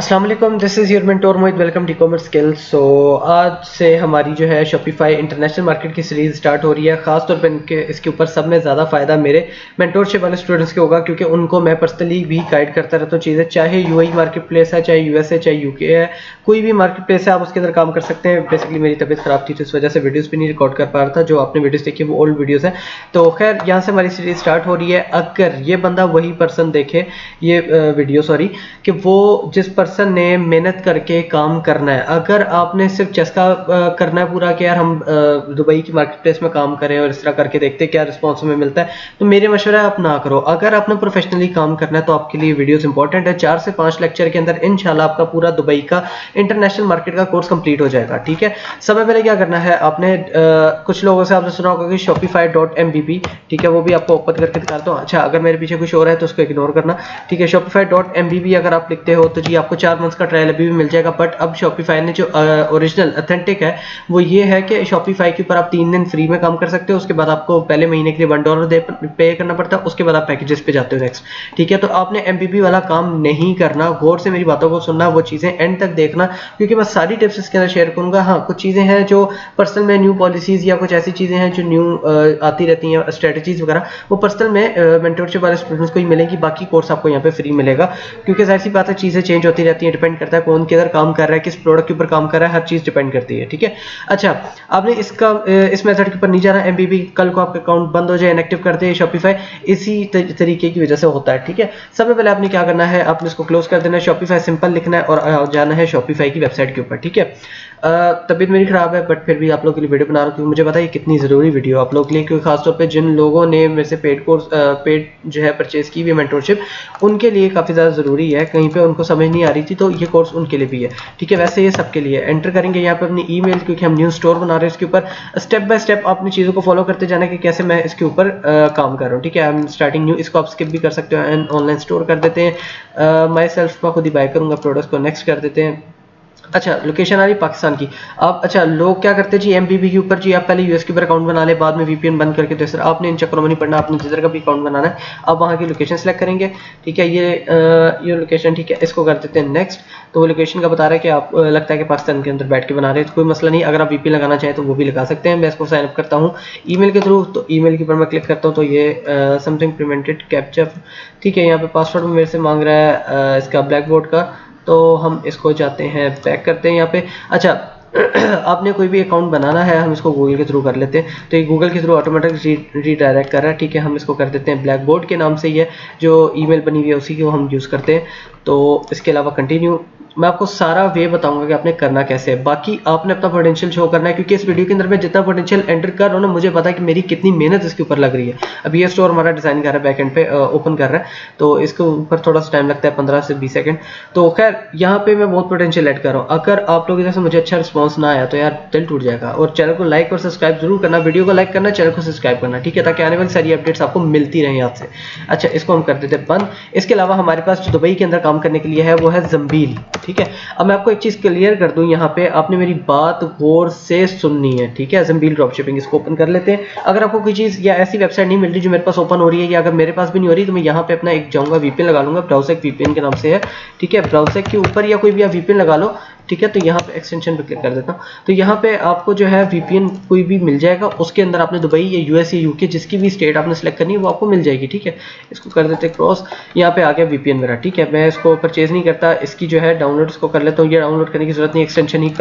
अस्सलाम वालेकुम, this is your mentor Mohit. Welcome to commerce skills. So आज से हमारी जो है शॉपिफाई इंटरनेशनल मार्केट की सीरीज़ स्टार्ट हो रही है। ख़ास तौर पे इसके ऊपर सब में ज़्यादा फ़ायदा मेरे मेंटोरशिप वाले स्टूडेंट्स के होगा, क्योंकि उनको मैं पर्सनली भी गाइड करता रहता हूँ चीज़ें। चाहे यूएई मार्केट प्लेस है, चाहे यूएसए, चाहे यूके है, कोई भी मार्केट प्लेस है, आप उसके अंदर काम कर सकते हैं। बेसिकली मेरी तबीयत ख़राब थी तो इस वजह से वीडियोज़ भी नहीं रिकॉर्ड कर पा रहा था। जो आपने वीडियोज़ देखी वो ओल्ड वीडियोज़ हैं। तो खैर यहाँ से हमारी सीरीज़ स्टार्ट हो रही है। अगर ये बंदा वही पर्सन देखे ये वीडियो, सॉरी, कि वो जिस पर्सन ने मेहनत करके काम करना है। अगर आपने सिर्फ चस्का करना है पूरा कि यार हम दुबई की मार्केट प्लेस में काम करें और इस तरह करके देखते हैं क्या रिस्पॉन्स हमें मिलता है, तो मेरे मशवरा है आप ना करो। अगर आपने प्रोफेशनली काम करना है तो आपके लिए वीडियोस इंपॉर्टेंट है। 4 से 5 लेक्चर के अंदर इंशाल्लाह आपका पूरा दुबई का इंटरनेशनल मार्केट का कोर्स कंप्लीट हो जाएगा। ठीक है, सबसे पहले क्या करना है, आपने कुछ लोगों से आपने सुना होगा कि shopify.mbb, ठीक है, वो भी आपको ओपन करके दिखाता हूँ। अच्छा, अगर मेरे पीछे कुछ और है तो उसको इग्नोर करना। ठीक है, shopify.mbb अगर आप लिखते हो तो जी आपको 4 मंथ्स का ट्रायल अभी भी मिल जाएगा। बट अब शॉपिफाई ने जो ओरिजिनल ऑथेंटिक है वो ये है कि शॉपिफाई के ऊपर आप 3 दिन फ्री में काम कर सकते हो। उसके बाद आपको पहले महीने के लिए $1 पे करना पड़ता है, उसके बाद आप पैकेजेस पे जाते हो नेक्स्ट। ठीक है, तो आपने एमबीबी वाला काम नहीं करना, गौर से मेरी बातों को सुनना, वो चीज़ें एंड तक देखना, क्योंकि मैं सारी टिप्स इसके अंदर शेयर करूंगा। हाँ, कुछ चीज़ें हैं जो पर्सनल में न्यू पॉलिसीज़ या कुछ ऐसी चीज़ें हैं जो न्यू आती रहती हैं, स्ट्रेटजीज वगैरह, वो पर्सनल में मेंटरशिप वाले स्टूडेंट्स को ही मिलेगी। बाकी कोर्स आपको यहाँ पे फ्री मिलेगा, क्योंकि जाहिर सी बात है चीज़ें चेंज होती रहती हैं, डिपेंड करता है कौन किधर काम कर रहा है, किस प्रोडक्ट के ऊपर काम कर रहा है, हर चीज़ डिपेंड करती है। ठीक है, अच्छा, आपने इस मेथड के ऊपर नहीं जाना। एमबीबी कल को आपका अकाउंट बंद हो जाए, इनएक्टिव कर दे शॉपिफाई, इसी तरीके की वजह से होता है। ठीक है, सबसे पहले आपने क्या करना है, आपने इसको क्लोज कर देना है, शॉपिफाई सिंपल लिखना है और जाना है शॉपिफाई की वेबसाइट के ऊपर। ठीक है, तबीयत मेरी खराब है बट फिर भी आप लोगों के लिए वीडियो बना रहा हूँ, क्योंकि मुझे पता है कितनी ज़रूरी वीडियो आप लोगों के लिए, क्योंकि खासतौर पे जिन लोगों ने मेरे से पेड जो है परचेज की भी मेंटरशिप, उनके लिए काफ़ी ज़्यादा ज़रूरी है। कहीं पे उनको समझ नहीं आ रही थी तो ये कोर्स उनके लिए भी है। ठीक है, वैसे ये सबके लिए। एंटर करेंगे यहाँ पे अपनी ईमेल, क्योंकि हम न्यू स्टोर बना रहे हैं इसके ऊपर। स्टेप बाय स्टेप अपनी चीज़ों को फॉलो करते जाना कि कैसे मैं इसके ऊपर काम कर रहा हूँ। ठीक है, हम स्टार्टिंग न्यू, इसको आप स्किप भी कर सकते हो एंड ऑनलाइन स्टोर कर देते हैं। माई सेल्फ मैं खुद ही बाय करूँगा प्रोडक्ट्स को, नेक्स्ट कर देते हैं। अच्छा, लोकेशन आ रही पाकिस्तान की। आप, अच्छा, लोग क्या करते हैं जी, एमबीबी के ऊपर जी आप पहले यूएस के ऊपर अकाउंट बना ले, बाद में वीपीएन बंद करके, तो सर आपने इन चक्करों में नहीं पड़ना। आपने जिधर का भी अकाउंट बनाना है, आप वहाँ की लोकेशन सेलेक्ट करेंगे। ठीक है, ये लोकेशन, ठीक है, इसको कर देते हैं नेक्स्ट। तो वो लोकेशन का बता रहा है कि आप लगता है कि पाकिस्तान के अंदर बैठ के बना रहे हैं, तो कोई मसला नहीं। अगर आप वीपीएन लगाना चाहें तो वो भी लगा सकते हैं। मैं इसको साइन अप करता हूँ ईमेल के थ्रू, तो ईमेल के ऊपर मैं क्लिक करता हूँ तो ये समथिंग प्रिवेंटेड कैप्चा, ठीक है, यहाँ पे पासवर्ड मेरे से मांग रहा है इसका ब्लैक बोर्ड का, तो हम इसको जाते हैं बैक करते हैं यहाँ पे। अच्छा, आपने कोई भी अकाउंट बनाना है, हम इसको गूगल के थ्रू कर लेते हैं, तो ये गूगल के थ्रू ऑटोमेटिक रीडायरेक्ट कर रहा है। ठीक है, हम इसको कर देते हैं ब्लैक बोर्ड के नाम से, ही है जो ईमेल बनी हुई है उसी को हम यूज़ करते हैं। तो इसके अलावा कंटिन्यू, मैं आपको सारा वे बताऊंगा कि आपने करना कैसे है। बाकी आपने अपना पोटेंशियल शो करना है, क्योंकि इस वीडियो के अंदर मैं जितना पोटेंशियल एंटर कर रहा हूँ ना, मुझे पता है कि मेरी कितनी मेहनत इसके ऊपर लग रही है। अब ये स्टोर हमारा डिज़ाइन कर रहा है, बैकएंड पे ओपन कर रहा है, तो इसके ऊपर थोड़ा सा टाइम लगता है, 15 से 20 सेकंड। तो खैर यहाँ पे मैं बहुत पोटेंशियल ऐड कर रहा हूँ। अगर आप लोगों की तरफ से मुझे अच्छा रिस्पॉन्स ना आया तो यार दिल टूट जाएगा। और चैनल को लाइक और सब्सक्राइब जरूर करना, वीडियो को लाइक करना, चैनल को सब्सक्राइब करना, ठीक है, ताकि आने वाली सारी अपडेट्स आपको मिलती रहें यहाँ से। अच्छा, इसको हम कर देते हैं बंद। इसके अलावा हमारे पास जो दुबई के अंदर काम करने के लिए है वो है ज़म्बील। ठीक है, अब मैं आपको एक चीज़ क्लियर कर दूं, यहाँ पे आपने मेरी बात गौर से सुननी है। ठीक है, ज़म्बील ड्रॉपशिपिंग, इसको ओपन कर लेते हैं। अगर आपको कोई चीज़ या ऐसी वेबसाइट नहीं मिल रही जो मेरे पास ओपन हो रही है, या अगर मेरे पास भी नहीं हो रही, तो मैं यहाँ पे अपना एक जाऊँगा, वीपीएन लगा लूँगा, ब्राउज़र वीपीएन के नाम से है। ठीक है, ब्राउज़र के ऊपर या कोई भी आप वीपीएन लगा लो। ठीक है, तो यहाँ पे एक्सटेंशन पे क्लिक कर देता हूँ, तो यहाँ पे आपको जो है वीपीएन कोई भी मिल जाएगा, उसके अंदर आपने दुबई या यूएस या यूके जिसकी भी स्टेट आपने सेलेक्ट करनी है वो आपको मिल जाएगी। ठीक है, इसको कर देते हैं क्रॉस, यहाँ पे आ गया वीपीएन मेरा। ठीक है, मैं इसको परचेज नहीं करता, इसकी जो है डाउनलोड इसको कर लेता हूँ। ये डाउनलोड करने की जरूरत नहीं, एक्सटेंशन ही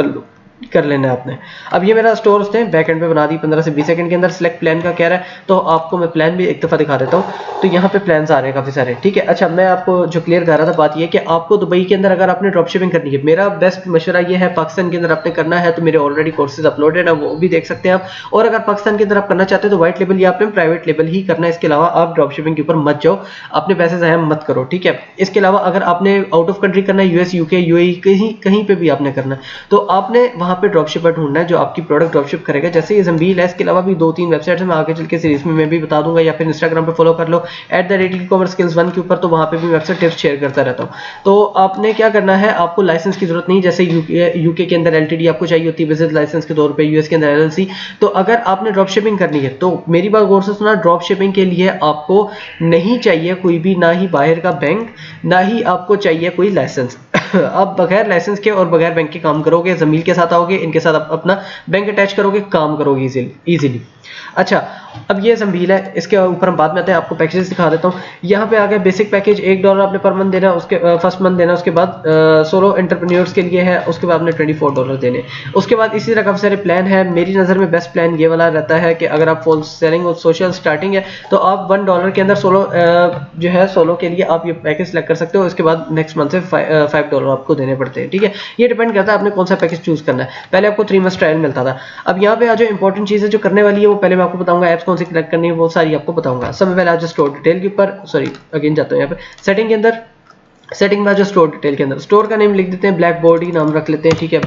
कर लेना है आपने। अब ये मेरा स्टोर उसने बैक एंड पे बना दी 15 से 20 सेकंड के अंदर। सिलेक्ट प्लान का कह रहा है, तो आपको मैं प्लान भी एक दफ़ा दिखा देता हूँ। तो यहाँ पे प्लान्स आ रहे हैं काफ़ी सारे। ठीक है, अच्छा, मैं आपको जो क्लियर कर रहा था बात ये कि आपको दुबई के अंदर अगर आपने ड्रॉप शिपिंग करनी है, मेरा बेस्ट मशवरा ये है, पाकिस्तान के अंदर आपने करना है तो मेरे ऑलरेडी कोर्सेज अपलोडेड है, वो भी देख सकते हैं आप। और अगर पाकिस्तान के अंदर आप करना चाहते हैं तो व्हाइट लेबल या आपने प्राइवेट लेबल ही करना है। इसके अलावा आप ड्रॉप शिपिंग के ऊपर मत जाओ, अपने पैसे ज़ाया मत करो। ठीक है, इसके अलावा अगर आपने आउट ऑफ कंट्री करना है, यूएस, यूके, यूएई, कहीं पे भी आपने करना है, तो आपने वहाँ पे ड्रॉप शिपर ढूंढना है जो आपकी प्रोडक्ट ड्रॉपशिप करेगा। जैसे ये ज़म्बील है, इसके अलावा भी 2-3 वेबसाइट्स हैं, मैं आगे चल के सीरीज में मैं भी बता दूंगा, या फिर इंस्टाग्राम पे फॉलो कर लो @ecommerceskills1 के ऊपर, तो वहाँ पे भी मैं अक्सर टिप्स शेयर करता रहता हूँ। तो आपने क्या करना है, आपको लाइसेंस की जरूरत नहीं, जैसे यूके के अंदर एलटीडी आपको चाहिए होती है बिजनेस लाइसेंस के तौर पर, यूएस के अंदर एलएलसी। तो अगर आपने ड्रॉप शिपिंग करनी है तो मेरी बात गौर से सुना, ड्रॉप शिपिंग के लिए आपको नहीं चाहिए कोई भी, ना ही बाहर का बैंक, ना ही आपको चाहिए कोई लाइसेंस। आप बगैर लाइसेंस के और बगैर बैंक के काम करोगे, ज़मील के साथ आओगे, इनके साथ आप अपना बैंक अटैच करोगे, काम करोगे इजीली। अच्छा, अब ये ज़मील है, इसके ऊपर हम बाद में आते हैं, आपको पैकेजेस दिखा देता हूँ। यहाँ पे आ गया बेसिक पैकेज, $1 आपने पर मंथ देना, उसके फर्स्ट मंथ देना, उसके बाद सोलो एंटरप्रेन्योर्स के लिए है, उसके बाद आपने $24 देने। उसके बाद इसी तरह काफ़ी सारे प्लान है। मेरी नज़र में बेस्ट प्लान ये वाला रहता है कि अगर आप फुल सेलिंग और सोशल स्टार्टिंग है तो आप $1 के अंदर सोलो जो है सोलो के लिए आप ये पैकेज सेलेक्ट कर सकते हो। इसके बाद नेक्स्ट मंथ से $5 आपको देने पड़ते हैं, ठीक है। ये डिपेंड करता है आपने कौन सा पैकेज चूज करना है। पहले आपको 3 मंथ ट्रायल मिलता था। अब यहाँ पे आज जो इंपॉर्टेंट चीज़ है जो करने वाली है वो पहले मैं आपको बताऊंगा, ऐप्स कौन सी कनेक्ट करनी है वो सारी आपको बताऊंगा। सबसे पहले आज स्टोर डिटेल के ऊपर, सॉरी अगेन जाता हूँ यहाँ पे सेटिंग के अंदर। सेटिंग में जो स्टोर डिटेल के अंदर स्टोर का नेम लिख देते हैं, ब्लैक बोर्ड ही नाम रख लेते हैं, ठीक है।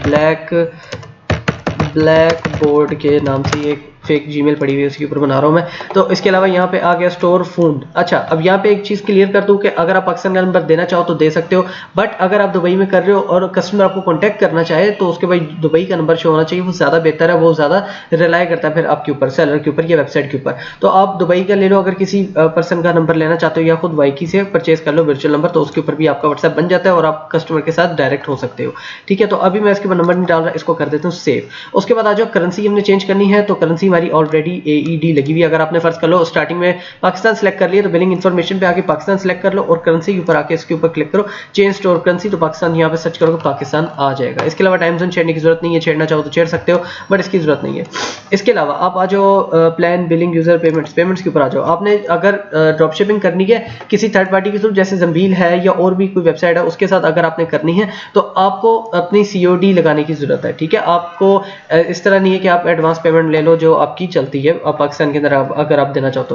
ब्लैक बोर्ड के नाम से एक फेक जीमेल पड़ी हुई है उसके ऊपर बना रहा हूँ मैं। तो इसके अलावा यहाँ पे आ गया स्टोर फूड। अच्छा, अब यहाँ पे एक चीज़ क्लियर कर दूँ कि अगर आप पाकिस्तान का नंबर देना चाहो तो दे सकते हो, बट अगर आप दुबई में कर रहे हो और कस्टमर आपको कॉन्टैक्ट करना चाहे तो उसके भाई दुबई का नंबर शो होना चाहिए, वो ज़्यादा बेहतर है, वो ज़्यादा रिलाई करता है फिर आपके ऊपर, सेलर के ऊपर या वेबसाइट के ऊपर। तो आप दुबई का ले लो, अगर किसी पर्सन का नंबर लेना चाहते हो या खुद वाईकी से परचेज कर लो वर्चुअल नंबर, तो उसके ऊपर भी आपका व्हाट्सएप बन जाता है और आप कस्टमर के साथ डायरेक्ट हो सकते हो, ठीक है। तो अभी मैं इसके ऊपर नंबर नहीं डाल रहा, इसको कर देता हूँ सेव। उसके बाद आज करेंसी हमने चेंज करनी है, तो करेंसी हमारी ऑलरेडी AED लगी हुई है। अगर आपने फर्ज कर लो स्टार्टिंग में पाकिस्तान सेलेक्ट कर लिया तो बिलिंग इन्फॉर्मेशन पे आके पाकिस्तान सेलेक्ट कर लो और करेंसी के ऊपर आके इसके ऊपर क्लिक करो चेंज स्टोर करेंसी, तो पाकिस्तान यहाँ पे सर्च करोगे पाकिस्तान आ जाएगा। इसके अलावा टाइम जोन छेड़ने की जरूरत नहीं है, छेड़ना चाहो तो छेड़ सकते हो बट इसकी जरूरत नहीं है। इसके अलावा आप आ जाओ प्लान, बिलिंग, यूजर, पेमेंट्स के ऊपर आ जाओ। आपने अगर ड्रॉप शिपिंग करनी है किसी थर्ड पार्टी के थ्रू, जैसे ज़मील है या और भी कोई वेबसाइट है, उसके साथ अगर आपने करनी है तो आपको अपनी COD लगाने की जरूरत है, ठीक है। आपको इस तरह नहीं है कि आप एडवांस पेमेंट ले लो जो आपकी चलती है पाकिस्तान के अंदर, अगर आप देना चाहते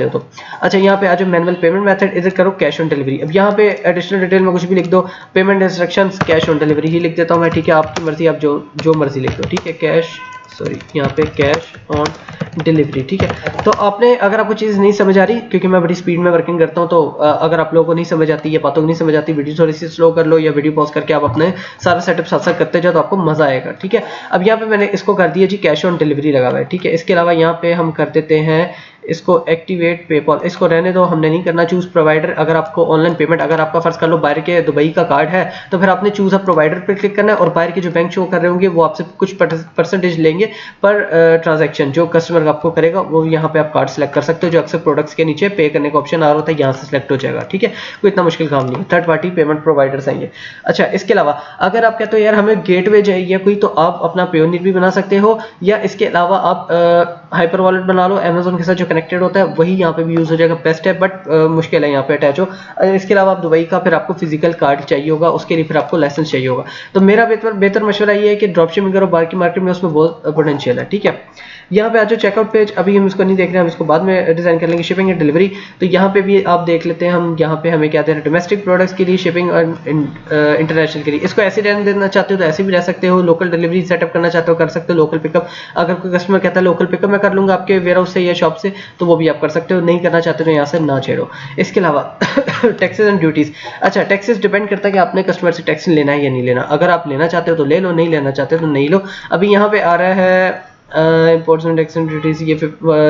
हो तो। अच्छा, यहाँ पे आ जाओ मैनुअल पेमेंट मेथड, इधर करो कैश ऑन डिलीवरी। अब यहाँ पे एडिशनल डिटेल में कुछ भी लिख दो, payment instructions cash on delivery ही लिख देता हूँ मैं, ठीक है। आपकी मर्जी, आप जो मर्जी लिख दो, ठीक है। यहाँ पे कैश ऑन डिलीवरी, ठीक है। तो आपने अगर आपको चीज़ नहीं समझ आ रही, क्योंकि मैं बड़ी स्पीड में वर्किंग करता हूँ, तो अगर आप लोगों को नहीं समझ आती या बातों को नहीं समझ आती, वीडियो थोड़ी सी स्लो कर लो या वीडियो पॉज करके आप अपने सारा सेटअप साथ साथ करते जाओ तो आपको मजा आएगा, ठीक है। अब यहाँ पे मैंने इसको कर दिया जी कैश ऑन डिलीवरी लगा हुआ है, ठीक है। इसके अलावा यहाँ पे हम कर देते हैं इसको एक्टिवेट पेपॉल, इसको रहने दो, हमने नहीं करना। चूज प्रोवाइडर, अगर आपको ऑनलाइन पेमेंट, अगर आपका फर्ज कर लो बाहर के दुबई का कार्ड है तो फिर आपने चूज अ प्रोवाइडर पर क्लिक करना है और बाहर के जो बैंक शो कर रहे होंगे वो आपसे कुछ परसेंटेज लेंगे पर ट्रांजैक्शन। जो कस्टमर आपको करेगा वो यहाँ पे आप कार्ड सेलेक्ट कर सकते हो, जो अक्सर प्रोडक्ट्स के नीचे पे करने का ऑप्शन आ रहा होता है, यहाँ से सेलेक्ट हो जाएगा, ठीक है। कोई इतना मुश्किल काम नहीं है, थर्ड पार्टी पेमेंट प्रोवाइडर्स हैं ये। अच्छा, इसके अलावा अगर आप कहते हो यार हमें गेटवे चाहिए कोई, तो आप अपना पेयोनियर भी बना सकते हो, या इसके अलावा आप हाइपर वॉलेट बना लो, अमेजोन के साथ जो कनेक्टेड होता है वही यहाँ पे भी यूज हो जाएगा, बेस्ट है, बट मुश्किल है यहाँ पे अटैच हो। इसके अलावा आप दुबई का फिर आपको फिजिकल कार्ड चाहिए होगा, उसके लिए फिर आपको लाइसेंस चाहिए होगा। तो मेरा बेहतर मशवरा ये है कि ड्रॉप शिपिंग करो, बाकी मार्केट में उसमें बहुत पोटेंशियल है, ठीक है। यहाँ पे आ जाओ चेकआउट पेज, अभी हम इसको नहीं देख रहे हैं, हम इसको बाद में डिजाइन कर लेंगे। शिपिंग एंड डिलीवरी, तो यहाँ पे भी आप देख लेते हैं, हम यहाँ पे हमें क्या दे रहे हैं, डोमेस्टिक प्रोडक्ट्स के लिए शिपिंग और इंटरनेशनल के लिए। इसको ऐसे रहने देना चाहते हो तो ऐसे भी रह सकते हो, लोकल डिलीवरी सेटअप करना चाहते हो कर सकते हो, लोकल पिकअप, अगर कोई कस्टमर कहता है लोकल पिकअप मैं कर लूंगा आपके वेयर हाउस से या शॉप से, तो वो भी आप कर सकते हो, नहीं करना चाहते हो यहाँ से ना छेड़ो। इसके अलावा टैक्सेस एंड ड्यूटीज, अच्छा टैक्सेस डिपेंड करता है कि आपने कस्टमर से टैक्स लेना है या नहीं लेना, अगर आप लेना चाहते हो तो ले लो, नहीं लेना चाहते तो नहीं लो। अभी यहाँ पे आ रहा है imports and tax and duties, ये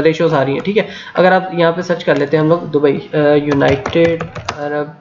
रेशियोज आ रही हैं, ठीक है। अगर आप यहाँ पे सर्च कर लेते हैं हम लोग दुबई, यूनाइटेड अरब,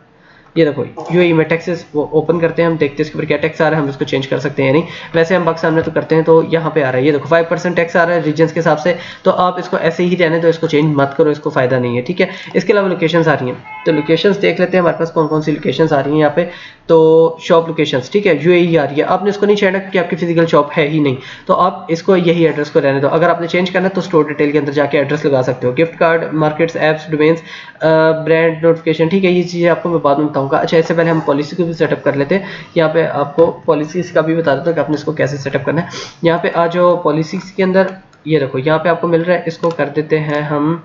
ये देखो UAE में टैक्सेस वो ओपन करते हैं, हम देखते हैं इसके ऊपर क्या टैक्स आ रहा है, हम इसको चेंज कर सकते हैं नहीं, वैसे हम पाकिस्तान में तो करते हैं, तो यहाँ पे आ रहा है, ये देखो 5% टैक्स आ रहा है रीजन्स के हिसाब से, तो आप इसको ऐसे ही रहने दो, इसको चेंज मत करो, इसको फायदा नहीं है, ठीक है। इसके अलावा लोकेशंस आ रही हैं, तो लोकेशंस देख लेते हैं हमारे पास कौन कौन सी लोकेशंस आ रही हैं यहाँ पे। तो शॉप लोकेशंस, ठीक है, UAE आ रही है, आपने इसको नहीं छेड़ना क्योंकि आपकी फिजिकल शॉप है ही नहीं, तो आप इसको यही एड्रेस को रहने दो। अगर आपने चेंज करना है तो स्टोर डिटेल के अंदर जाके एड्रेस लगा सकते हो, gift card, markets, apps, domains, brand notification, ठीक है, ये चीज़ें आपको मैं बाद में बताऊंगा। अच्छा, इससे पहले हम पॉलिसी को भी सेटअप कर लेते हैं, यहाँ पे आपको पॉलिसीज का भी बता देता हूँ कि आपने इसको कैसे सेटअप करना है। यहाँ पे आ जाओ पॉलिसीज के अंदर, ये देखो यहाँ पे आपको मिल रहा है, इसको कर देते हैं हम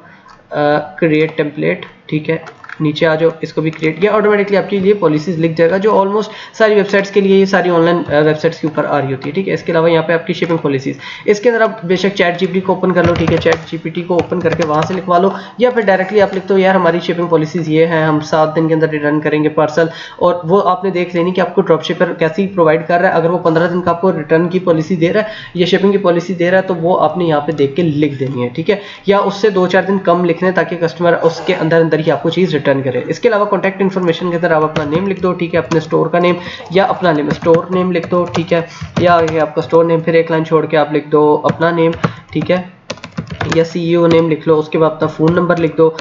क्रिएट टेम्पलेट, ठीक है। नीचे आ जाओ, इसको भी क्रिएट, ये ऑटोमेटिकली आपके लिए पॉलिसीज लिख जाएगा, जो ऑलमोस्ट सारी वेबसाइट्स के लिए, ये सारी ऑनलाइन वेबसाइट्स के ऊपर आ रही होती है, ठीक है। इसके अलावा यहाँ पे आपकी शिपिंग पॉलिसीज, इसके अंदर आप बेशक ChatGPT को ओपन कर लो, ठीक है, ChatGPT को ओपन करके वहाँ से लिखवा लो, या फिर डायरेक्टली आप लिख दो यार हमारी शिपिंग पॉलिसीज ये है, हम 7 दिन के अंदर रिटर्न करेंगे पार्सल, और वो आपने देख लेनी कि आपको ड्रॉप शिपर कैसी प्रोवाइड कर रहा है। अगर वो 15 दिन का आपको रिटर्न की पॉलिसी दे रहा है या शिपिंग की पॉलिसी दे रहा है, तो वो आपने यहाँ पे देख के लिख देनी है, ठीक है, या उससे 2-4 दिन कम लिखने ताकि कस्टमर उसके अंदर ही आपको चीज़ रिटर्न करे। इसके अलावा कॉन्टैक्ट इन्फॉर्मेशन के अंदर आप अपना नेम लिख दो, ठीक है, अपने स्टोर का नेम या अपना नेम, स्टोर नेम लिख दो, ठीक है, या आगे आपका स्टोर नेम, फिर एक लाइन छोड़ के आप लिख दो अपना नेम, ठीक है, या CEO नेम लिख लो। उसके बाद अपना फ़ोन नंबर लिख दो।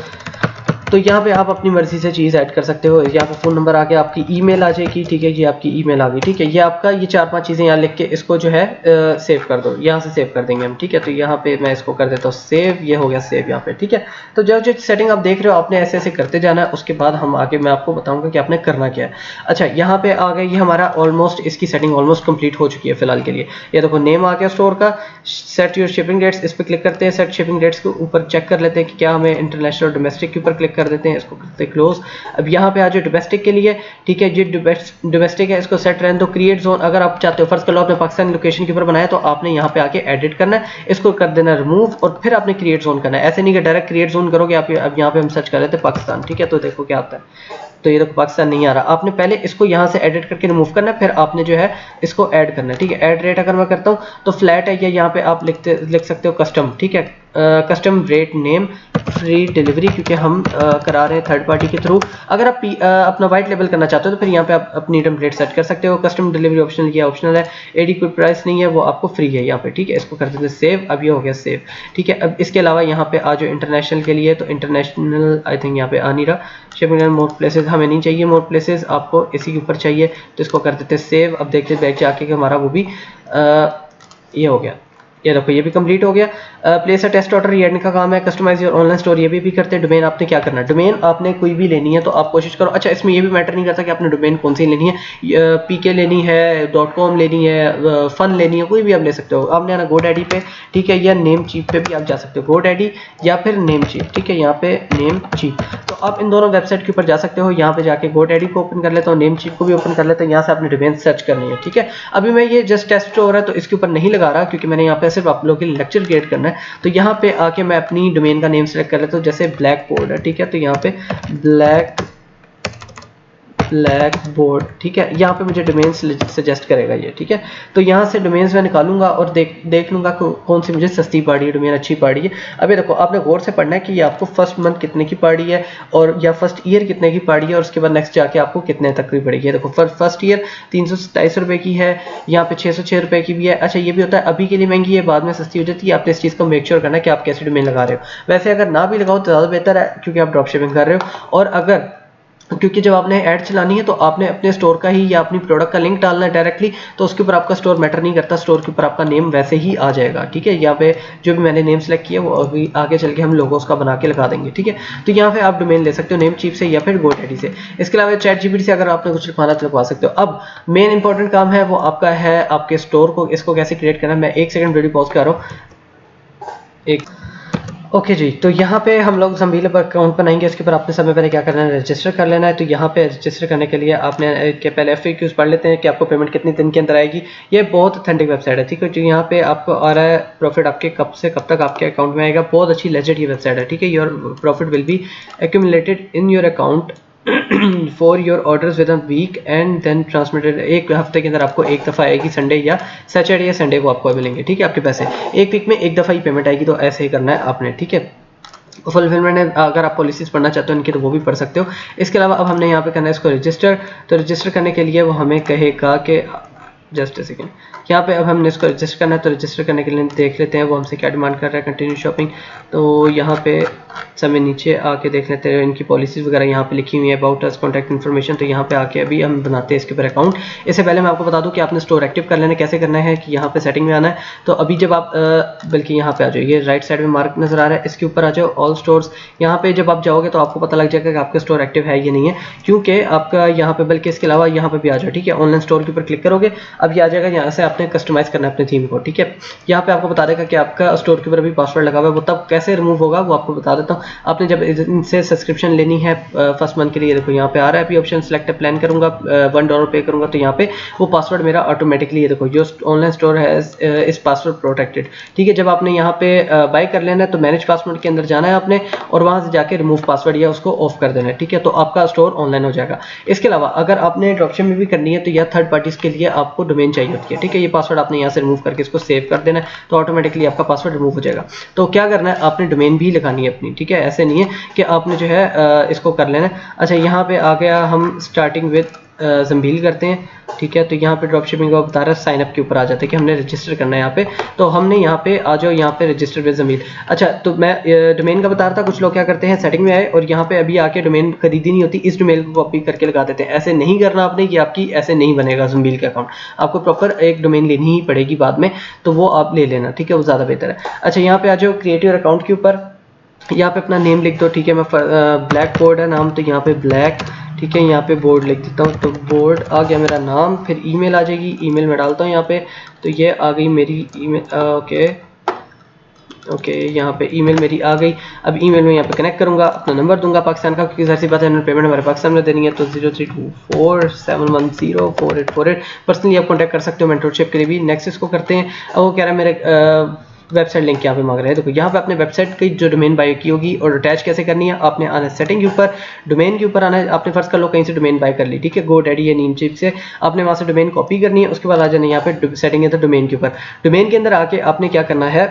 तो यहाँ पे आप अपनी मर्जी से चीज़ ऐड कर सकते हो। यहाँ पे फ़ोन नंबर आ गया, आपकी ईमेल आ जाएगी, ठीक है, ये आपकी ईमेल आ गई, ठीक है। ये आपका ये 4-5 चीज़ें यहाँ लिख के इसको जो है सेव कर दो, यहाँ से सेव कर देंगे हम, ठीक है। तो यहाँ पे मैं इसको कर देता हूँ सेव, ये हो गया सेव यहाँ पे, ठीक है। तो जो जो सेटिंग आप देख रहे हो आपने ऐसे ऐसे करते जाना है। उसके बाद हम आगे मैं आपको बताऊँगा कि आपने करना क्या है। अच्छा, यहाँ पे आ गया, ये हमारा ऑलमोस्ट इसकी सेटिंग ऑलमोस्ट कंप्लीट हो चुकी है फिलहाल के लिए। ये देखो नेम आ गया स्टोर का, सेट योर शिपिंग डेट्स, इस पर क्लिक करते हैं। सेट शिपिंग डेट्स के ऊपर चेक कर लेते हैं कि क्या हमें इंटरनेशनल डोमेस्टिक के ऊपर क्लिक कर देते हैं, इसको करते क्लोज। अब यहाँ पे आ जाओ डोमेस्टिक के लिए, ठीक है, ये डोमेस्टिक है, इसको सेट रहने दो। क्रिएट जोन अगर आप चाहते हो, फर्स्ट कर लो आपने पाकिस्तान लोकेशन के ऊपर बनाया तो आपने यहाँ पे आके एडिट करना है, इसको कर देना रिमूव और फिर आपने क्रिएट जोन करना है। ऐसे नहीं कि डायरेक्ट क्रिएट जोन करोगे आप। अब यहाँ पे हम सर्च कर लेते हैं पाकिस्तान, ठीक है, तो देखो क्या आता है। तो ये देखो पाकिस्तान नहीं आ रहा। आपने पहले इसको यहाँ से एडिट करके रिमूव करना है, फिर आपने जो है इसको ऐड करना है, ठीक है। ऐड रेट अगर मैं करता हूँ तो फ्लैट है, या यहाँ पे आप लिख सकते हो कस्टम, ठीक है, custom rate name free delivery, क्योंकि हम करा रहे हैं थर्ड पार्टी के थ्रू। अगर आप अपना वाइट लेबल करना चाहते हो तो फिर यहाँ पे आप अपनी टेम्पलेट सेट कर सकते हो। कस्टम डिलीवरी ऑप्शनल, ये ऑप्शनल है। एडी कोई प्राइस नहीं है, वो आपको फ्री है यहाँ पे, ठीक है। इसको कर देते हैं सेव, अब ये हो गया सेव, ठीक है। अब इसके अलावा यहाँ पे आ जाओ इंटरनेशनल के लिए, तो इंटरनेशनल आई थिंक यहाँ पे आ नहीं रहा। शिपिंग मोर प्लेसेस हमें नहीं चाहिए, मोर प्लेसेस आपको इसी के ऊपर चाहिए, तो इसको कर देते हैं सेव। अब देखते हैं बैक जाके कि हमारा वो भी ये हो गया। ये देखो ये भी कंप्लीट हो गया। प्लेस अ टेस्ट ऑर्डर, ये का काम है। कस्टमाइज योर ऑनलाइन स्टोर, ये भी करते हैं। डोमेन आपने क्या करना है, डोमेन आपने कोई भी लेनी है तो आप कोशिश करो। अच्छा, इसमें ये भी मैटर नहीं करता कि आपने डोमेन कौन सी लेनी है, PK लेनी है, .com लेनी है, फन लेनी है, कोई भी आप ले सकते हो। आपने आना GoDaddy पे, ठीक है, या नेम चीप पे भी आप जा सकते हो, GoDaddy या फिर नेम चीप, ठीक है, यहाँ पे नेम चीप। तो आप इन दोनों वेबसाइट के ऊपर जा सकते हो। यहाँ पे जाके GoDaddy को ओपन कर लेता हूँ, नेम चीप को भी ओपन कर लेता हूँ। यहाँ से आपने डोमेन सर्च करनी है, ठीक है। अभी मैं ये जस्ट टेस्ट स्टोर है तो इसके ऊपर नहीं लगा रहा, क्योंकि मैंने यहाँ पे सिर्फ आप लोगों के लिए लेक्चर क्रिएट करना है। तो यहाँ पे आके मैं अपनी डोमेन का नेम सेलेक्ट कर लेता हूँ, जैसे ब्लैक बोर्ड है, ठीक है, तो यहाँ पे ब्लैक बोर्ड, ठीक है। यहाँ पे मुझे डोमेन्स सजेस्ट करेगा ये, ठीक है। तो यहाँ से डोमेन्स मैं निकालूंगा और देख लूंगा कौन सी मुझे सस्ती पड़ रही है, डोमेन अच्छी पड़ रही है। अभी देखो आपने गौर से पढ़ना है कि ये आपको फर्स्ट मंथ कितने की पड़ रही है और या फर्स्ट ईयर कितने की पड़ रही है, और उसके बाद नेक्स्ट जाके आपको कितने तक की पड़ेगी। देखो फर्स्ट ईयर 327 रुपए की है, यहाँ पे 606 रुपए की भी है। अच्छा, ये भी होता है अभी के लिए महंगी है, बाद में सस्ती हो जाती है। आपने इस चीज़ को मेक श्योर करना है कि आप कैसे डोमेन लगा रहे हो। वैसे अगर ना भी लगाओ तो ज़्यादा बेहतर है, क्योंकि आप ड्रॉप शिपिंग कर रहे हो। और अगर क्योंकि जब आपने ऐड चलानी है तो आपने अपने स्टोर का ही या अपनी प्रोडक्ट का लिंक डालना है डायरेक्टली, तो उसके ऊपर आपका स्टोर मैटर नहीं करता, स्टोर के ऊपर आपका नेम वैसे ही आ जाएगा, ठीक है। यहाँ पे जो भी मैंने नेम सेलेक्ट किया वो अभी आगे चल के हम लोगों उसका बना के लगा देंगे, ठीक है। तो यहाँ पे आप डोमेन ले सकते हो नेम चीप से या फिर GoDaddy से। इसके अलावा ChatGPT से अगर आपने कुछ लिखवाना तो लिखवा सकते हो। अब मेन इंपॉर्टेंट काम है वो आपका है आपके स्टोर को, इसको कैसे क्रिएट करना है। मैं 1 सेकंड वीडियो पॉज कर रहा हूँ। ओके जी, तो यहाँ पे हम लोग ज़मील पर अकाउंट बनाएंगे। इसके ऊपर आपने सबसे पहले क्या करना है, रजिस्टर कर लेना है। तो यहाँ पे रजिस्टर करने के लिए आपने के पहले FAQs पढ़ लेते हैं कि आपको पेमेंट कितने दिन के अंदर आएगी। ये बहुत ऑथेंटिक वेबसाइट है, ठीक है। जो यहाँ पे आपको आ रहा है प्रॉफिट आपके कब से कब तक आपके अकाउंट में आएगा। बहुत अच्छी लेजिट ये वेबसाइट है, ठीक है। Your profit will be accumulated in your account for your orders with a week and then transmitted. एक हफ्ते के अंदर आपको एक दफ़ा आएगी, संडे या सैटरडे या संडे को आपको मिलेंगे, ठीक है। आपके पैसे एक वीक में एक दफ़ा ही पेमेंट आएगी, तो ऐसे ही करना है आपने, ठीक है। फुलफिलमेंट अगर आप पॉलिसीज पढ़ना चाहते हो इनकी तो वो भी पढ़ सकते हो। इसके अलावा अब हमने यहाँ पे करना है इसको रजिस्टर। तो रजिस्टर करने के लिए वो हमें कहेगा कि जस्ट ए सेकेंड, यहाँ पे अब हमने इसको रजिस्टर करना है। तो रजिस्टर करने के लिए देख लेते हैं वो हमसे क्या डिमांड कर रहा है। कंटिन्यू शॉपिंग, तो यहाँ पे समय नीचे आके देख लेते हैं इनकी पॉलिसीज़ वगैरह यहाँ पे लिखी हुई है, अबाउट अस, कॉन्टैक्ट इन्फॉर्मेशन। तो यहाँ पे आके अभी हम बनाते हैं इसके ऊपर अकाउंट। इससे पहले मैं आपको बता दूँ कि आपने स्टोर एक्टिव कर लेना कैसे करना है, कि यहाँ पे सेटिंग में आना है। तो अभी जब आप बल्कि यहाँ पे आ जाओ, ये राइट साइड में मार्क नज़र आ रहा है, इसके ऊपर आ जाओ ऑल स्टोर्स। यहाँ पे जब आप जाओगे तो आपको पता लग जाएगा कि आपका स्टोर एक्टिव है या नहीं है, क्योंकि आपका यहाँ पे, बल्कि इसके अलावा यहाँ पे भी आ जाओ, ठीक है। ऑनलाइन स्टोर के ऊपर क्लिक करोगे, अब ये आ जाएगा, यहाँ से आपने कस्टमाइज़ करना है अपने थीम को, ठीक है। यहाँ पे आपको बता देगा कि आपका स्टोर के ऊपर अभी पासवर्ड लगा हुआ है, वो तब कैसे रिमूव होगा वो आपको बता देता हूँ। आपने जब इनसे सब्सक्रिप्शन लेनी है फर्स्ट मंथ के लिए, देखो यहाँ पे आ रहा है अभी ऑप्शन सेलेक्ट प्लान करूंगा, $1 पे करूंगा तो यहाँ पे वो पासवर्ड मेरा ऑटोमेटिकली, ये देखो योर ऑनलाइन स्टोर है इस पासवर्ड प्रोटेक्टेड, ठीक है। जब आपने यहाँ पे बाय कर लेना है तो मैनेज पासवर्ड के अंदर जाना है आपने, और वहाँ से जाके रिमूव पासवर्ड या उसको ऑफ कर देना है, ठीक है। तो आपका स्टोर ऑनलाइन हो जाएगा। इसके अलावा अगर आपने ड्रॉपशिपिंग में भी करनी है तो यह थर्ड पार्टीज के लिए आपको डोमेन चाहिए होती है, ठीक है। ये पासवर्ड आपने यहाँ से रिमूव करके इसको सेव कर देना है, तो ऑटोमेटिकली आपका पासवर्ड रिमूव हो जाएगा। तो क्या करना है, आपने डोमेन भी लगानी है अपनी, लिखनी, ठीक है। ऐसे नहीं है कि आपने जो है इसको कर लेना। अच्छा यहाँ पे आ गया, हम स्टार्टिंग विद ज़ंबील करते हैं, ठीक है। तो यहाँ पे ड्रॉप शिपिंग का बता रहा है, साइन अप के ऊपर आ जाता है कि हमने रजिस्टर करना है यहाँ पे। तो हमने यहाँ पे आ जाओ, यहाँ पे रजिस्टर विद ज़ंबील। अच्छा तो मैं डोमेन का बता रहा था, कुछ लोग क्या करते हैं सेटिंग में आए और यहाँ पे अभी आके डोमेन खरीदी नहीं होती, इस डोमेन को कॉपी करके लगा देते हैं। ऐसे नहीं करना आपने, कि आपकी ऐसे नहीं बनेगा ज़ंबील का अकाउंट, आपको प्रॉपर एक डोमेन लेनी ही पड़ेगी बाद में, तो वो आप ले लेना, ठीक है, वो ज़्यादा बेहतर है। अच्छा यहाँ पे आ जाओ क्रिएट योर अकाउंट के ऊपर, यहाँ पे अपना नेम लिख दो, ठीक है। मैं ब्लैक बोर्ड है नाम, तो यहाँ पे ब्लैक, ठीक है। यहाँ पे बोर्ड लिख देता हूँ, तो बोर्ड आ गया मेरा नाम। फिर ईमेल आ जाएगी, ईमेल में डालता हूँ यहाँ पे, तो ये आ गई मेरी ईमेल। ओके यहाँ पे ईमेल मेरी आ गई। अब ईमेल में यहाँ पे कनेक्ट करूँगा, अपना नंबर दूंगा पाकिस्तान का, क्योंकि ज़ाहिर सी बात है पेमेंट हमारे पाकिस्तान में देनी है। तो 0324710488 पर्सनली आप कॉन्टैक्ट कर सकते हो मेंटरशिप के लिए भी। नेक्स्ट इसको करते हैं। अब वो कह रहा है मेरे वेबसाइट लिंक यहाँ पे मांग रहे हैं। देखो यहाँ पे अपने वेबसाइट की जो डोमेन बाय की होगी और अटैच कैसे करनी है, आपने आना सेटिंग के ऊपर, डोमेन के ऊपर आना है। आपने फर्स्ट कर लो कहीं से डोमेन बाय कर ली, ठीक है, GoDaddy या नीमचिप से, आपने वहाँ से डोमेन कॉपी करनी है। उसके बाद आ जाना यहाँ पे सेटिंग है तो डोमेन के ऊपर, डोमेन के अंदर आके आपने क्या करना है,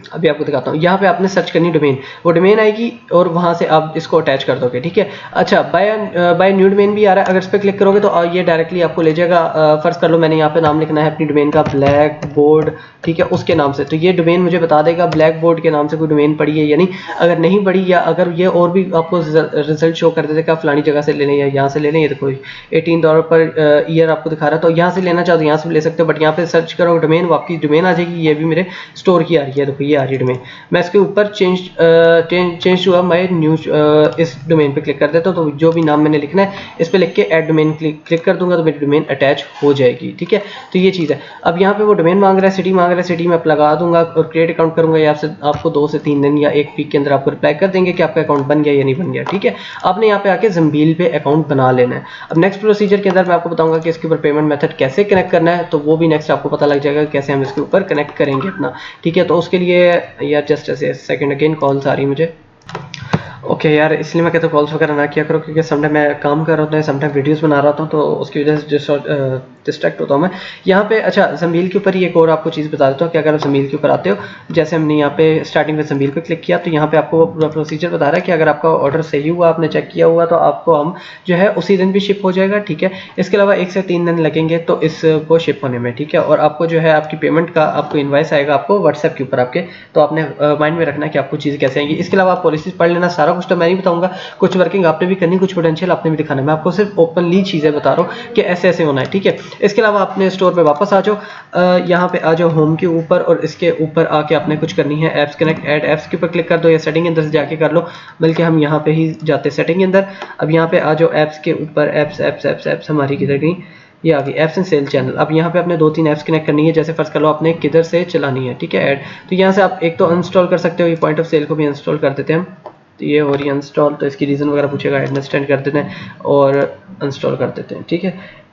अभी आपको दिखाता हूँ। यहाँ पे आपने सर्च करनी डोमेन, वो डोमेन आएगी और वहाँ से आप इसको अटैच कर दोगे, ठीक है। अच्छा बाय न्यू डोमेन भी आ रहा है, अगर इस पर क्लिक करोगे तो ये डायरेक्टली आपको ले जाएगा। फर्स्ट कर लो मैंने यहाँ पे नाम लिखना है अपनी डोमेन का ब्लैक बोर्ड, ठीक है, उसके नाम से। तो ये डोमेन मुझे बता देगा ब्लैक बोर्ड के नाम से कोई डोमेन पड़ी है या नहीं। अगर नहीं पड़ी, या अगर ये और भी आपको रिजल्ट शो कर देगा फलानी जगह से लेने या यहाँ से लेने, ये देखो $18 पर ईयर आपको दिखा रहा है। तो यहाँ से लेना चाहो तो यहाँ से भी ले सकते हो, बट यहाँ पे सर्च करो डोमेन, आपकी डोमेन आ जाएगी। ये भी मेरे स्टोर की आ रही है, देखो ये आ रही है डोमेन। मैं इसके ऊपर चेंज हुआ माय न्यू, इस डोमेन पे क्लिक कर देता हूँ। तो जो भी नाम मैंने लिखना है इस पे लिख के ऐड डोमेन क्लिक कर दूंगा, तो मेरी डोमेन अटैच हो जाएगी, ठीक है। तो ये चीज़ है। अब यहाँ पे वो डोमेन मांग रहा है, सिटी मांग रहा है, सिटी में आप लगा दूंगा और क्रिएट अकाउंट करूंगा। या आपको 2 से 3 दिन या 1 वीक के अंदर आपको रिप्लाई कर देंगे कि आपका अकाउंट बन गया या नहीं बन गया, ठीक है। आपने यहाँ पे आके ज़ंबील पे अकाउंट बना लेना है। अब नेक्स्ट प्रोसीजर के अंदर मैं आपको बताऊंगा कि इसके ऊपर पेमेंट मेथड कैसे कनेक्ट करना है, तो वो भी नेक्स्ट आपको पता लग जाएगा कैसे हम इसके ऊपर कनेक्ट करेंगे अपना, ठीक है। तो उसके लिए यार जस्ट ऐसे सेकंड अगेन कॉल्स आ रही है मुझे। ओके यार, इसलिए मैं कहता हूँ कॉल्स वगैरह ना किया करो, क्योंकि समटाइम मैं काम कर रहा हूँ, समटाइम वीडियोस बना रहा हूँ, तो उसकी वजह से डिस्ट्रैक्ट होता हूँ मैं यहाँ पे। अच्छा ज़ंबील के ऊपर ही एक और आपको चीज़ बता देता हूँ कि अगर आप ज़ंबील के ऊपर आते हो, जैसे हमने यहाँ पे स्टार्टिंग में ज़ंबील पे क्लिक किया, तो यहाँ पे आपको पूरा प्रोसीजर बता रहा है कि अगर आपका ऑर्डर सही हुआ, आपने चेक किया हुआ, तो आपको हम जो है उसी दिन भी शिप हो जाएगा, ठीक है। इसके अलावा 1 से 3 दिन लगेंगे तो इसको शिप होने में, ठीक है। और आपको जो है आपकी पेमेंट का आपको इन्वाइस आएगा आपको व्हाट्सएप के ऊपर आपके, तो आपने माइंड में रखना है कि आपको चीज़ें कैसे आएंगी। इसके अलावा आप पॉलिसीज पढ़ लेना, सारा कुछ तो मैं नहीं बताऊँगा, कुछ वर्किंग आपने भी करनी, कुछ पोटेंशियल आपने भी दिखाना है। मैं आपको सिर्फ ओपनली चीज़ें बता रहा हूँ कि ऐसे ऐसे होना है, ठीक है। इसके अलावा आपने स्टोर पे वापस आ जाओ, यहाँ पे आ जाओ होम के ऊपर, और इसके ऊपर आके आपने कुछ करनी है ऐप्स कनेक्ट, ऐड ऐप्स के ऊपर क्लिक कर दो, या सेटिंग के अंदर से जाके कर लो, बल्कि हम यहाँ पे ही जाते सेटिंग के अंदर। अब यहाँ पे आ जाओ ऐप्स के ऊपर, ऐप्स हमारी किधर गई, ये आ गई ऐप्स एंड सेल चैनल। अब यहाँ पे अपने 2-3 ऐप्स कनेक्ट करनी है, जैसे फर्स्ट कर लो आपने किधर से चलानी है, ठीक है, ऐड। तो यहाँ से आप एक तो अनइंस्टॉल कर सकते हो, ये पॉइंट ऑफ सेल को भी अनइंस्टॉल कर देते हैं हम। तो ये हो रही है इंस्टॉल, तो इसकी रीज़न वगैरह पूछेगा, एडमिस्टेंड कर देते हैं और इंस्टॉल कर देते हैं, ठीक है।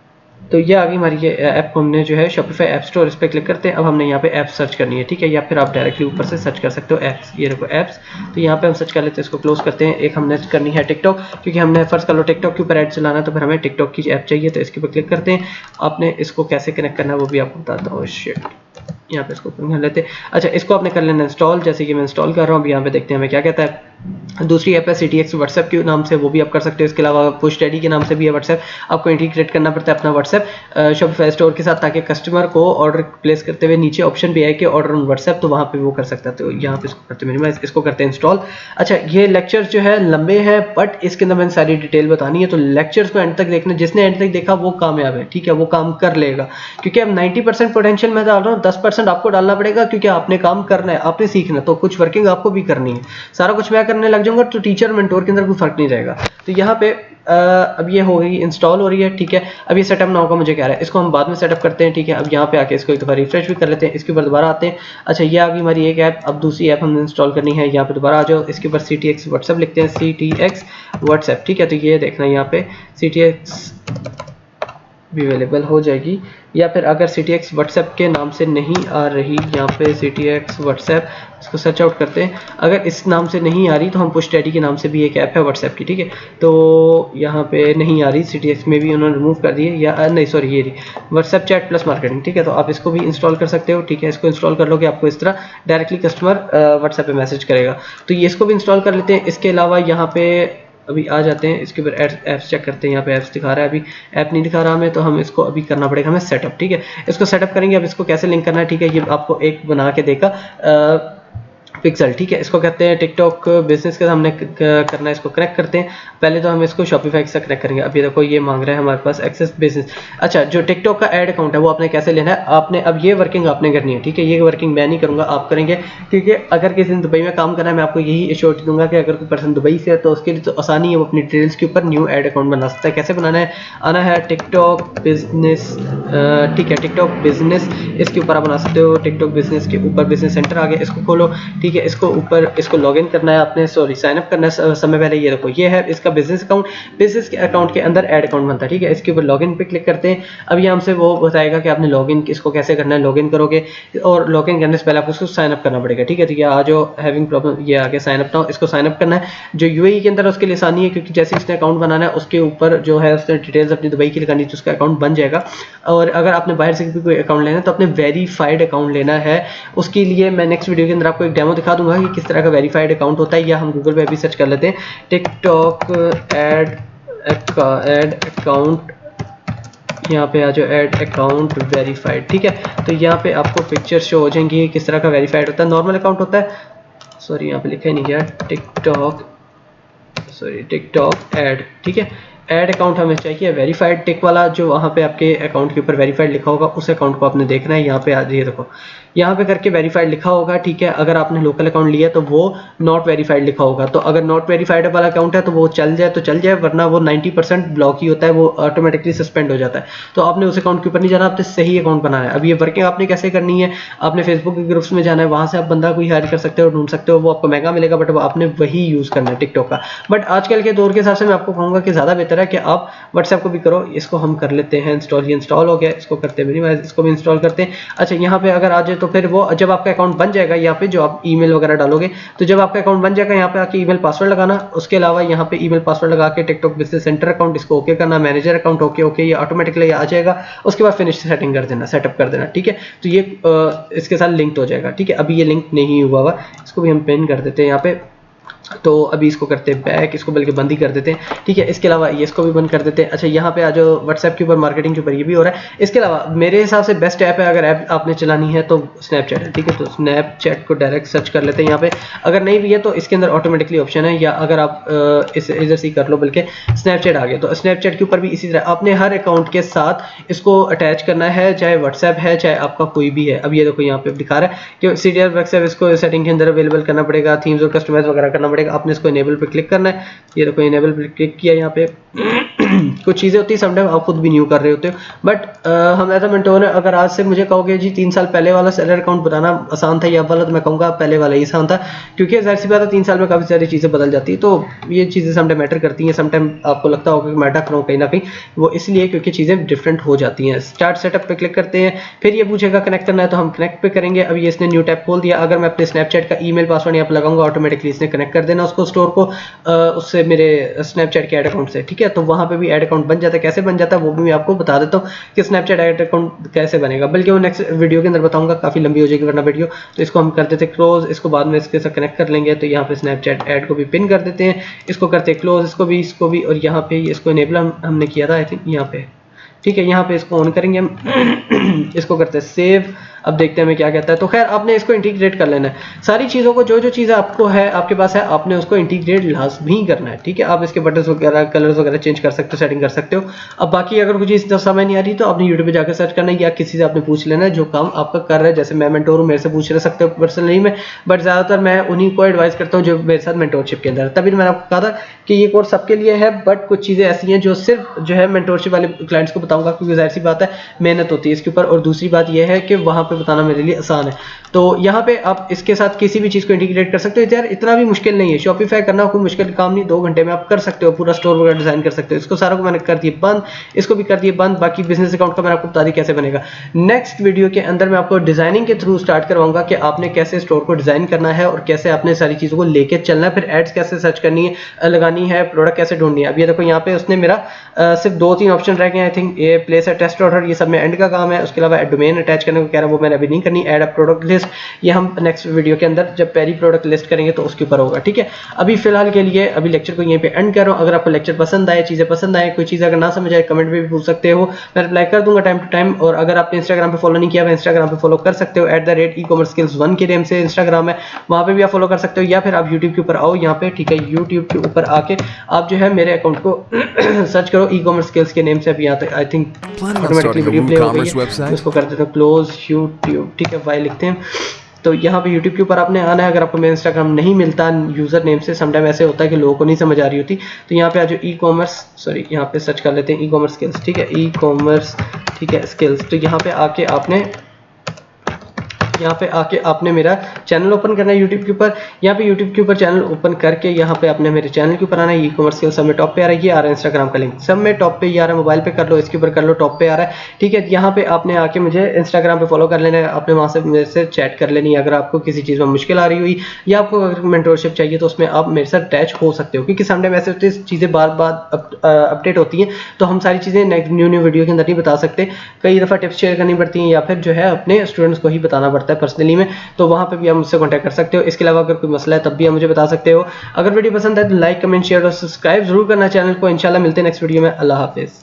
तो ये आ गई हमारी ये ऐप को हमने जो है शॉपिफाई ऐप स्टोर, इस पर क्लिक करते हैं। अब हमने यहाँ पे ऐप सर्च करनी है, ठीक है, या फिर आप डायरेक्टली ऊपर से सर्च कर सकते हो ऐप्स, ये देखो ऐप्स। तो यहाँ पे हम सर्च कर लेते हैं, इसको क्लोज करते हैं। एक हमने करनी है टिकटॉक, क्योंकि हमने फर्स्ट कर लो टिकटॉक के ऊपर ऐड चलाना है, तो फिर हमें टिकटॉक की ऐप चाहिए, तो इसके ऊपर क्लिक करते हैं। आपने इसको कैसे कनेक्ट करना है वो भी आपको बताता हूँ। शिट, यहाँ पे इसको कर लेते हैं। अच्छा इसको आपने कर लेना इंस्टॉल, जैसे कि मैं इंस्टॉल कर रहा हूँ। यहाँ पे देखते हैं हमें क्या कहता है। दूसरी ऐप है CTX व्हाट्सएप के नाम से, वो भी आप कर सकते हो। इसके अलावा पुश डैडी के नाम से भी है व्हाट्सएप, आपको इंटीग्रेट करना पड़ता है अपना व्हाट्सएप शॉपिफाई स्टोर के साथ, ताकि कस्टमर को ऑर्डर प्लेस करते हुए नीचे ऑप्शन भी आए कि ऑर्डर ऑन व्हाट्सएप, तो वहाँ पे वो कर सकता है। तो यहाँ पे इसको करते हैं, इसको करते हैं इंस्टॉल। अच्छा ये लेक्चर जो है लंबे हैं, बट इसके अंदर मैंने सारी डिटेल बतानी है, तो लेक्चर्स को एंड तक देखना। जिसने एंड तक देखा वो कामयाब है, ठीक है, वो काम कर लेगा, क्योंकि अब 90% पोटेंशियल मैं डाल रहा हूँ, 10% आपको डालना पड़ेगा, क्योंकि आपने काम करना है, आपने सीखना है, तो कुछ वर्किंग आपको भी करनी है। सारा कुछ मैं करने लग जाऊंगा तो टीचर मेंटोर के अंदर कोई फर्क नहीं रहेगा। तो यहाँ पे अब ये हो गई, इंस्टॉल हो रही है, ठीक है। अब ये सेटअप नाउ का मुझे कह रहा है, इसको हम बाद में सेटअप करते हैं, ठीक है। अब यहाँ पे आके इसको एक दफ़ा रिफ्रेश भी कर लेते हैं, इसके ऊपर दोबारा आते हैं। अच्छा ये आ गई हमारी एक ऐप, अब दूसरी ऐप हमने इंस्टॉल करनी है। यहाँ पे दोबारा आ जाओ, इसके ऊपर CTX व्हाट्सएप लिखते हैं, CTX व्हाट्सएप, ठीक है। तो ये देखना यहाँ पे CTX भी अवेलेबल हो जाएगी। या फिर अगर CTX व्हाट्सएप के नाम से नहीं आ रही, यहाँ पे CTX व्हाट्सएप इसको सर्च आउट करते हैं, अगर इस नाम से नहीं आ रही तो हम पुश डैडी के नाम से भी एक ऐप है व्हाट्सएप की, ठीक है, तो यहाँ पे नहीं आ रही, CTX में भी उन्होंने रिमूव कर दी है, या नहीं सॉरी ये रही व्हाट्सएप चैट प्लस मार्केटिंग, ठीक है, तो आप इसको भी इंस्टॉल कर सकते हो, ठीक है, इसको इंस्टॉल कर लोगे आपको इस तरह डायरेक्टली कस्टमर व्हाट्सएप पे मैसेज करेगा, तो ये इसको भी इंस्टॉल कर लेते हैं। इसके अलावा यहाँ पे अभी आ जाते हैं इसके ऊपर ऐप्स चेक करते हैं, यहाँ पे ऐप्स दिखा रहा है, अभी ऐप नहीं दिखा रहा हमें, तो हम इसको अभी करना पड़ेगा हमें सेटअप, ठीक है, इसको सेटअप करेंगे। अब इसको कैसे लिंक करना है, ठीक है, ये आपको एक बना के देगा पिक्सल, ठीक है, इसको कहते हैं टिकटॉक बिजनेस के सामने करना है, इसको कनेक्ट करते हैं। पहले तो हम इसको शॉपिफाई से कनेक्ट करेंगे। अभी देखो ये मांग रहा है हमारे पास एक्सेस बिजनेस। अच्छा, जो टिकटॉक का ऐड अकाउंट है वो आपने कैसे लेना है, आपने अब ये वर्किंग आपने करनी है, ठीक है, ये वर्किंग मैं नहीं करूंगा, आप करेंगे, क्योंकि अगर किसी ने दुबई में काम करना है, मैं आपको यही एश्योरिटी दूंगा कि अगर कोई पर्सन दुबई से है तो उसके लिए तो आसानी है, वो अपनी डिटेल्स के ऊपर न्यू ऐड अकाउंट बना सकता है। कैसे बनाना है, आना है टिकटॉक बिजनेस, ठीक है, टिकटॉक बिजनेस, इसके ऊपर आप बना सकते हो, टिकटॉक बिजनेस के ऊपर बिजनेस सेंटर आ गया, इसको खोलो, ठीक है, इसको ऊपर इसको लॉगिन करना है आपने, सॉरी साइन अप करना है समय पहले। ये देखो ये है इसका बिजनेस अकाउंट, बिजनेस के अकाउंट के अंदर ऐड अकाउंट बनता है, ठीक है, इसके ऊपर लॉगिन पे क्लिक करते हैं। अब ये हमसे वो बताएगा कि आपने लॉगिन इसको कैसे करना है, लॉगिन करोगे और लॉगिन करने से पहले आपको इसको साइन अप करना पड़ेगा, ठीक है, तो ये आ जाओ हैविंग प्रॉब्लम, ये आगे साइन अप नाउ, इसको साइन अप करना है। जो यूएई के अंदर उसके लिए आसानी है, क्योंकि जैसे इसने अकाउंट बनाना है उसके ऊपर जो है उसने डिटेल्स अपनी दुबई की लगानी तो उसका अकाउंट बन जाएगा। और अगर आपने बाहर से भी कोई अकाउंट लेना है तो अपने वेरीफाइड अकाउंट लेना है, उसके लिए मैं नेक्स्ट वीडियो के अंदर आपको एक डेमो दिखा दूंगा कि किस तरह का वेरीफाइड अकाउंट होता है, या हम गूगल पे भी सर्च कर लेते हैं टिकटॉक ऐड अकाउंट, यहाँ पे आ जाओ ऐड अकाउंट वेरीफाइड, ठीक है, तो यहाँ पे आपको पिक्चर शो हो जाएंगी किस तरह का वेरीफाइड होता है। नॉर्मल अकाउंट होता है, सॉरी यहाँ पे लिखा ही नहीं गया, टिकटॉक ऐड, ठीक है, ऐड अकाउंट हमें चाहिए वेरीफाइड टिक वाला, जो वहाँ पे आपके अकाउंट के ऊपर वेरीफाइड लिखा होगा उस अकाउंट को आपने देखना है। यहाँ पे आ जाइए, देखो यहाँ पे करके वेरीफाइड लिखा होगा, ठीक है, अगर आपने लोकल अकाउंट लिया तो वो नॉट वेरीफाइड लिखा होगा, तो अगर नॉट वेरीफाइड वाला अकाउंट है तो वो चल जाए तो चल जाए, वरना वो 90% ब्लॉक ही होता है, वो ऑटोमेटिकली सस्पेंड हो जाता है। तो आपने उस अकाउंट के ऊपर नहीं जाना, आपने सही अकाउंट बनाना है। अब ये वर्किंग आपने कैसे करनी है, आपने फेसबुक के ग्रुप्स में जाना है, वहाँ से आप बंदा कोई हायर कर सकते हो, ढूंढ सकते हो, वो आपको महंगा मिलेगा, बट आपने वही यूज़ करना है टिकटॉक का। बट आजकल के दौर के हिसाब से मैं आपको कहूँगा कि ज़्यादा बेहतर है कि आप व्हाट्सएप को भी करो। इसको हम कर लेते हैं इंस्टॉल, ये इंस्टॉल हो गया, इसको करते हैं मिनिमाइज, इसको भी इंस्टॉल करते हैं। अच्छा, यहाँ पे अगर आ जाए तो फिर वो जब आपका अकाउंट बन जाएगा, यहाँ पे जो आप ईमेल वगैरह डालोगे, तो जब आपका अकाउंट बन जाएगा यहाँ पे आके ईमेल पासवर्ड लगाना, उसके अलावा यहाँ पे ईमेल पासवर्ड लगा के टिकटॉक बिजनेस सेंटर अकाउंट इसको ओके करना, मैनेजर अकाउंट ओके, ये ऑटोमेटिकली आ जाएगा। उसके बाद फिनिश सेटिंग कर देना, सेटअप कर देना, ठीक है, तो ये इसके साथ लिंक्ड हो जाएगा, ठीक है। अभी ये लिंक नहीं हुआ हुआ, इसको भी हम पिन कर देते हैं यहाँ पे, तो अभी इसको करते हैं बैक, इसको बल्कि बंद ही कर देते हैं, ठीक है। इसके अलावा ये इसको भी बंद कर देते हैं। अच्छा, यहाँ पे आ जाओ व्हाट्सएप के ऊपर मार्केटिंग के ऊपर ये भी हो रहा है। इसके अलावा मेरे हिसाब से बेस्ट ऐप है अगर ऐप आपने चलानी है तो स्नैपचैट है, ठीक है, तो स्नैपचैट को डायरेक्ट सर्च कर लेते हैं यहाँ पे। अगर नहीं भी है तो इसके अंदर ऑटोमेटिकली ऑप्शन है, या अगर आप इसे इधर से कर लो, बल्कि स्नैपचैट आ गया, तो स्नैपचैट के ऊपर भी इसी तरह आपने हर अकाउंट के साथ इसको अटैच करना है, चाहे व्हाट्सएप है चाहे आपका कोई भी है। अब ये देखो यहाँ पे दिखा रहा है कि सीरियल व्हाट्सएप इसको सेटिंग के अंदर अवेलेबल करना पड़ेगा, थीम्स और कस्टमाइज वगैरह करना पड़ेगा, आपने इसको इनेबल पे क्लिक करना है। ये देखो इनेबल पे क्लिक किया, यहाँ पे कुछ चीज़ें होती है समटाइम आप खुद भी न्यू कर रहे होते हो, बट हम एज अ मेंटोर अगर आज से मुझे कहोगे जी 3 साल पहले वाला सेलर अकाउंट बनाना आसान था या अब वाला, तो मैं कहूँगा पहले वाला ही आसान था, क्योंकि जाहिर सी बात है 3 साल में काफ़ी सारी चीज़ें बदल जाती है, तो ये चीज़ें समटाइम मैटर करती हैं। समटाइम आपको लगता होगा कि मैटर करूँ कहीं ना कहीं, वो इसलिए क्योंकि चीज़ें डिफरेंट हो जाती हैं। स्टार्ट सेटअप पे क्लिक करते हैं, फिर ये पूछेगा कनेक्ट करना है, तो हम कनेक्ट पे करेंगे। अब ये इसने न्यू टैब खोल दिया, अगर मैं अपने स्नैपचैट का ईमेल पासवर्ड यहाँ पे लगाऊंगा, ऑटोमेटिकली इसने कनेक्ट कर देना उसको स्टोर को उससे मेरे स्नैपचैट के ऐड अकाउंट से, ठीक है, तो वहाँ पे भी ऐड अकाउंट बन जाता है। कैसे बन जाता है वो भी मैं आपको बता देता हूँ कि स्नैपचैट ऐड अकाउंट कैसे बनेगा, बल्कि वो नेक्स्ट वीडियो के अंदर बताऊंगा, काफ़ी लंबी हो जाएगी वरना वीडियो, तो इसको हम कर देते हैं क्लोज, इसको बाद में इसके साथ कनेक्ट कर लेंगे। तो यहाँ पे स्नैपचैट ऐड को भी पिन कर देते हैं, इसको करते हैं क्लोज, इसको भी, और यहाँ पे इसको इनेबल हमने किया था आई थिंक यहाँ पे, ठीक है, यहाँ पे इसको ऑन करेंगे हम इसको करते हैं सेव। अब देखते हैं हमें क्या कहता है। तो खैर आपने इसको इंटीग्रेट कर लेना है, सारी चीज़ों को, जो जो चीज़ें आपको है आपके पास है आपने उसको इंटीग्रेट लाजमी करना है, ठीक है। आप इसके बटन्स वगैरह कलर्स वगैरह चेंज कर सकते हो, सेटिंग कर सकते हो। अब बाकी अगर कुछ चीज़ समझ नहीं आ रही तो आपने यूट्यूब पे जाकर सर्च करना है, या किसी से आपने पूछ लेना है जो काम आपका कर रहा है। जैसे मैं मेंटोर हूँ, मेरे से पूछ सकते हो पर्सनली में, बट ज़्यादातर मैं उन्हीं को एडवाइस करता हूँ जो मेरे साथ मेंटोरशिप के अंदर। तभी मैंने आपको कहा था कि ये कोर्स सबके लिए है, बट कुछ चीज़ें ऐसी हैं जो सिर्फ जो है मेंटोरशिप वाले क्लाइंट्स को बताऊंगा, क्योंकि जाहिर सी बात है मेहनत होती है इसके ऊपर, और दूसरी बात यह है कि वहाँ पे बताना मेरे लिए आसान है। तो यहाँ पे आप इसके साथ किसी भी चीज़ को इंटीग्रेट कर सकते हो। यार इतना भी मुश्किल नहीं है, शॉपिफाई करना कोई मुश्किल काम नहीं, 2 घंटे में आप कर सकते हो, पूरा स्टोर वगैरह डिजाइन कर सकते हो। इसको सारा को मैंने कर दिया बंद, इसको भी कर दिया बंद। बाकी बिजनेस अकाउंट का मैंने आपको बता दी कैसे बनेगा। नेक्स्ट वीडियो के अंदर मैं आपको डिजाइनिंग के थ्रू स्टार्ट करवाऊंगा कि आपने कैसे स्टोर को डिजाइन करना है और कैसे आपने सारी चीज़ों को लेके चलना है, फिर एड्स कैसे सर्च करनी है, लगानी है, प्रोडक्ट कैसे ढूंढनी है। अब ये देखो यहाँ पे उसने मेरा सिर्फ 2-3 ऑप्शन रह गए आई थिंक, ये प्लेस है टेस्ट ऑर्डर, ये सब में एंड का काम है। उसके अलावा डोमेन अटैच करने को कह रहा है, वो मैंने अभी नहीं करनी। ऐड अ प्रोडक्ट लिस्ट, ये हम नेक्स्ट वीडियो के अंदर जब पहली प्रोडक्ट लिस्ट करेंगे तो उसके ऊपर होगा, ठीक है। अभी फिलहाल के लिए अभी लेक्चर को यहीं पे एंड कर रहा हूँ। अगर आपको लेक्चर पसंद आए, चीज़ें पसंद आए, कोई चीज़ अगर ना समझ आए कमेंट में भी पूछ सकते हो, मैं रिप्लाई कर दूंगा टाइम टू टाइम। और अगर आपने इंस्टाग्राम पे फॉलो नहीं किया, इंस्टाग्राम पे फॉलो कर सकते हो, @e-commerce-skills1 के नेम से इंस्टाग्राम है, वहाँ पे भी आप फॉलो कर सकते हो। या फिर आप यूट्यूब के ऊपर आओ यहाँ पे, ठीक है, यूट्यूब के ऊपर आके आप जो है मेरे अकाउंट को सर्च करो ई-कॉमर्स स्किल्स के नेम से। अभी यहाँ तक I think automatically video play हो गई है, उसको कर देता हूँ क्लोज यूट्यूब, ठीक है, वाई लिखते हैं। तो यहाँ पे YouTube के ऊपर आपने आना है। अगर आपको मेरा इंस्टाग्राम नहीं मिलता यूज़र नेम से, समटाइम ऐसे होता है कि लोगों को नहीं समझ आ रही होती, तो यहाँ पे आज ई-कॉमर्स, सॉरी यहाँ पे सर्च कर लेते हैं ई-कॉमर्स स्किल्स, ठीक है, ई-कॉमर्स, ठीक है, स्किल्स। तो यहाँ पे आके आपने मेरा चैनल ओपन करना है यूट्यूब के ऊपर। यहाँ पे यूट्यूब के ऊपर चैनल ओपन करके यहाँ पे आपने मेरे चैनल के ऊपर आना है। ई-कॉमर्स स्किल्स सब में टॉप पे आ रहा है, ये आ रहा है इंस्टाग्राम का लिंक, सब में टॉप पे ये आ रहा है। मोबाइल पे कर लो, इसके ऊपर कर लो, टॉप पे आ रहा है, ठीक है। यहाँ पे आपने आके मुझे इंस्टाग्राम पे फॉलो कर लेना है, आपने वहाँ से मेरे से चैट कर लेनी है। अगर आपको किसी चीज़ में मुश्किल आ रही हुई या आपको अगर मेंटरशिप चाहिए तो उसमें आप मेरे साथ अटैच हो सकते हो, क्योंकि समटाइम ऐसे होते हैं चीज़ें बार अपडेट होती हैं, तो हम सारी चीज़ें न्यू वीडियो के अंदर नहीं बता सकते। कई दफ़ा टिप्स शेयर करनी पड़ती हैं या फिर जो है अपने स्टूडेंट्स को ही बताना पड़ता है पर्सनली में, तो वहाँ पे भी आप मुझसे कांटेक्ट कर सकते हो। इसके अलावा अगर कोई मसला है तब भी आप मुझे बता सकते हो। अगर वीडियो पसंद है तो लाइक, कमेंट, शेयर और सब्सक्राइब जरूर करना चैनल को। इंशाल्लाह मिलते हैं नेक्स्ट वीडियो में। अल्लाह हाफिज़।